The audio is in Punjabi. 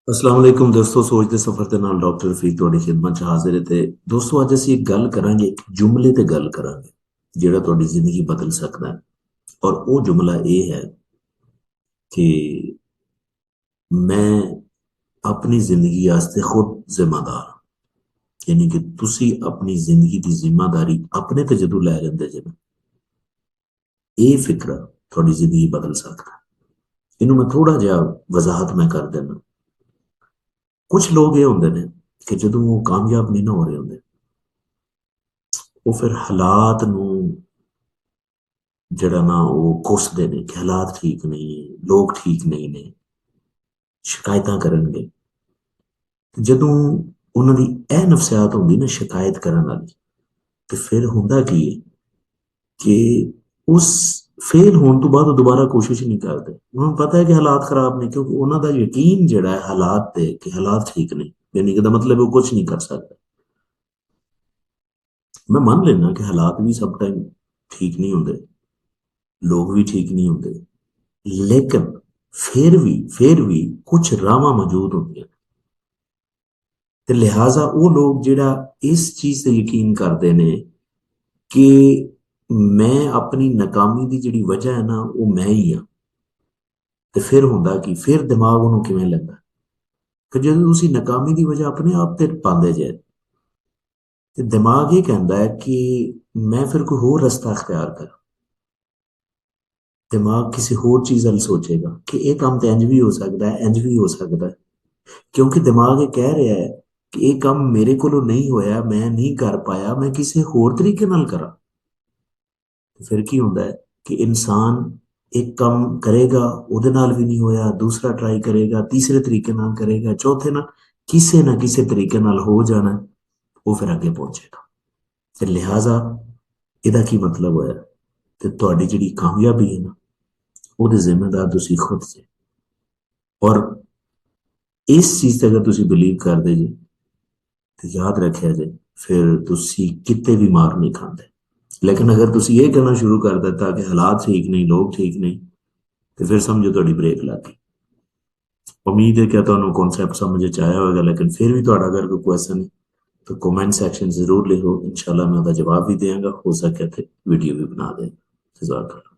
अस्सलाम वालेकुम दोस्तों, सोच दे सफर ਦੇ ਨਾਲ ਡਾਕਟਰ ਫਰੀਦ ਤੁਹਾਡੀ ਖਿਦਮਤ 'ਚ ਹਾਜ਼ਰ ਹੈ। ਤੇ ਦੋਸਤੋ, ਅੱਜ ਅਸੀਂ ਇੱਕ ਗੱਲ ਕਰਾਂਗੇ, ਇੱਕ ਜੁਮਲੇ ਤੇ ਗੱਲ ਕਰਾਂਗੇ ਜਿਹੜਾ ਤੁਹਾਡੀ ਜ਼ਿੰਦਗੀ ਬਦਲ ਸਕਦਾ ਹੈ। ਔਰ ਉਹ ਜੁਮਲਾ ਇਹ ਹੈ ਕਿ ਮੈਂ ਆਪਣੀ ਜ਼ਿੰਦਗੀ ਵਾਸਤੇ ਖੁਦ ਜ਼ਿੰਮੇਦਾਰ ਹਾਂ। ਯਾਨੀ ਕਿ ਤੁਸੀਂ ਆਪਣੀ ਜ਼ਿੰਦਗੀ ਦੀ ਜ਼ਿੰਮੇਵਾਰੀ ਆਪਣੇ ਤੇ ਜਦੋਂ ਲੈ ਲੈਂਦੇ ਜੇ ਨਾ, ਇਹ ਫਿਕਰਾ ਤੁਹਾਡੀ ਜ਼ਿੰਦਗੀ ਬਦਲ ਸਕਦਾ ਹੈ। ਇਹਨੂੰ ਮੈਂ ਥੋੜਾ ਜਿਹਾ ਵਜ਼ਾਹਤ ਮੈਂ ਕਰ ਦਿੰਦਾ। ਕੁਝ ਲੋਕ ਇਹ ਹੁੰਦੇ ਨੇ ਕਿ ਜਦੋਂ ਉਹ ਕਾਮਯਾਬ ਨਹੀਂ ਨਾ ਹੋ ਰਹੇ ਹੁੰਦੇ, ਉਹ ਫਿਰ ਹਾਲਾਤ ਨੂੰ ਜਿਹੜਾ ਨਾ ਉਹ ਕੋਸਦੇ ਨੇ ਕਿ ਹਾਲਾਤ ਠੀਕ ਨਹੀਂ, ਲੋਕ ਠੀਕ ਨਹੀਂ ਨੇ, ਸ਼ਿਕਾਇਤਾਂ ਕਰਨਗੇ। ਜਦੋਂ ਉਹਨਾਂ ਦੀ ਇਹ ਨਫਸਿਆਤ ਹੁੰਦੀ ਨਾ ਸ਼ਿਕਾਇਤ ਕਰਨ ਵਾਲੀ, ਤੇ ਫਿਰ ਹੁੰਦਾ ਕੀ ਹੈ ਕਿ ਉਸ ਫੇਲ ਹੋਣ ਤੋਂ ਬਾਅਦ ਉਹ ਦੁਬਾਰਾ ਕੋਸ਼ਿਸ਼ ਨਹੀਂ ਕਰਦੇ। ਉਹਨਾਂ ਨੂੰ ਪਤਾ ਹੈ ਕਿ ਹਾਲਾਤ ਖਰਾਬ ਨੇ, ਕਿਉਂਕਿ ਉਹਨਾਂ ਦਾ ਯਕੀਨ ਜਿਹੜਾ ਹੈ ਹਾਲਾਤ ਤੇ ਕਿ ਹਾਲਾਤ ਠੀਕ ਨੇ, ਯਾਨੀ ਕਿ ਦਾ ਮਤਲਬ ਉਹ ਕੁਝ ਨਹੀਂ ਕਰ ਸਕਦਾ। ਮੈਂ ਮੰਨ ਲੈਣਾ ਕਿ ਹਾਲਾਤ ਵੀ ਸਭ ਟਾਈਮ ਠੀਕ ਨਹੀਂ ਹੁੰਦੇ, ਲੋਕ ਵੀ ਠੀਕ ਨਹੀਂ ਹੁੰਦੇ, ਲੇਕਿਨ ਫਿਰ ਵੀ ਕੁਝ ਰਾਵਾਂ ਮੌਜੂਦ ਹੁੰਦੀਆਂ। ਤੇ ਲਿਹਾਜ਼ਾ ਉਹ ਲੋਕ ਜਿਹੜਾ ਇਸ ਚੀਜ਼ ਤੇ ਯਕੀਨ ਕਰਦੇ ਨੇ ਕਿ ਮੈਂ ਆਪਣੀ ਨਾਕਾਮੀ ਦੀ ਜਿਹੜੀ ਵਜ੍ਹਾ ਹੈ ਨਾ ਉਹ ਮੈਂ ਹੀ ਹਾਂ, ਤੇ ਫਿਰ ਹੁੰਦਾ ਕਿ ਫਿਰ ਦਿਮਾਗ ਉਹਨੂੰ ਕਿਵੇਂ ਲੈਂਦਾ ਕਿ ਜਦੋਂ ਤੁਸੀਂ ਨਾਕਾਮੀ ਦੀ ਵਜ੍ਹਾ ਆਪਣੇ ਆਪ ਤੇ ਪਾਉਂਦੇ ਜੇ, ਤੇ ਦਿਮਾਗ ਇਹ ਕਹਿੰਦਾ ਹੈ ਕਿ ਮੈਂ ਫਿਰ ਕੋਈ ਹੋਰ ਰਸਤਾ ਅਖਤਿਆਰ ਕਰਾਂ। ਦਿਮਾਗ ਕਿਸੇ ਹੋਰ ਚੀਜ਼ ਵੱਲ ਸੋਚੇਗਾ ਕਿ ਇਹ ਕੰਮ ਤੇ ਇੰਜ ਵੀ ਹੋ ਸਕਦਾ ਹੈ, ਇੰਜ ਵੀ ਹੋ ਸਕਦਾ ਹੈ, ਕਿਉਂਕਿ ਦਿਮਾਗ ਇਹ ਕਹਿ ਰਿਹਾ ਹੈ ਕਿ ਇਹ ਕੰਮ ਮੇਰੇ ਕੋਲੋਂ ਨਹੀਂ ਹੋਇਆ, ਮੈਂ ਨਹੀਂ ਕਰ ਪਾਇਆ, ਮੈਂ ਕਿਸੇ ਹੋਰ ਤਰੀਕੇ ਨਾਲ ਕਰਾਂ। ਫਿਰ ਕੀ ਹੁੰਦਾ ਹੈ ਕਿ ਇਨਸਾਨ ਇੱਕ ਕੰਮ ਕਰੇਗਾ, ਉਹਦੇ ਨਾਲ ਵੀ ਨਹੀਂ ਹੋਇਆ, ਦੂਸਰਾ ਟਰਾਈ ਕਰੇਗਾ, ਤੀਸਰੇ ਤਰੀਕੇ ਨਾਲ ਕਰੇਗਾ, ਚੌਥੇ ਨਾਲ, ਕਿਸੇ ਨਾ ਕਿਸੇ ਤਰੀਕੇ ਨਾਲ ਹੋ ਜਾਣਾ, ਉਹ ਫਿਰ ਅੱਗੇ ਪਹੁੰਚੇਗਾ। ਤੇ ਲਿਹਾਜ਼ਾ ਇਹਦਾ ਕੀ ਮਤਲਬ ਹੋਇਆ, ਤੇ ਤੁਹਾਡੀ ਜਿਹੜੀ ਕਾਮਯਾਬੀ ਹੈ ਨਾ ਉਹਦੇ ਜ਼ਿੰਮੇਦਾਰ ਤੁਸੀਂ ਖੁਦ ਜੇ। ਔਰ ਇਸ ਚੀਜ਼ ਤੇ ਅਗਰ ਤੁਸੀਂ ਬਿਲੀਵ ਕਰਦੇ ਜੇ, ਤੇ ਯਾਦ ਰੱਖਿਆ ਜੇ ਫਿਰ ਤੁਸੀਂ ਕਿਤੇ ਵੀ ਮਾਰ ਨਹੀਂ ਖਾਂਦੇ। ਲੇਕਿਨ ਅਗਰ ਤੁਸੀਂ ਇਹ ਕਹਿਣਾ ਸ਼ੁਰੂ ਕਰ ਦਿੱਤਾ ਕਿ ਹਾਲਾਤ ਠੀਕ ਨਹੀਂ, ਲੋਕ ਠੀਕ ਨਹੀਂ, ਤੇ ਫਿਰ ਸਮਝੋ ਤੁਹਾਡੀ ਬ੍ਰੇਕ ਲੱਗ ਗਈ। ਉਮੀਦ ਹੈ ਕਿ ਤੁਹਾਨੂੰ ਕਨਸੈਪਟ ਸਮਝ ਚ ਆਇਆ ਹੋਵੇਗਾ, ਲੇਕਿन फिर भी ਤੁਹਾਡਾ अगर कोई क्वेश्चन है तो कमेंट सेक्शन जरूर लिखो, इंशाल्लाह मैं ਉਹਦਾ जवाब भी देंगे, हो सके तो वीडियो भी बना दें। जज़ाकल्लाह।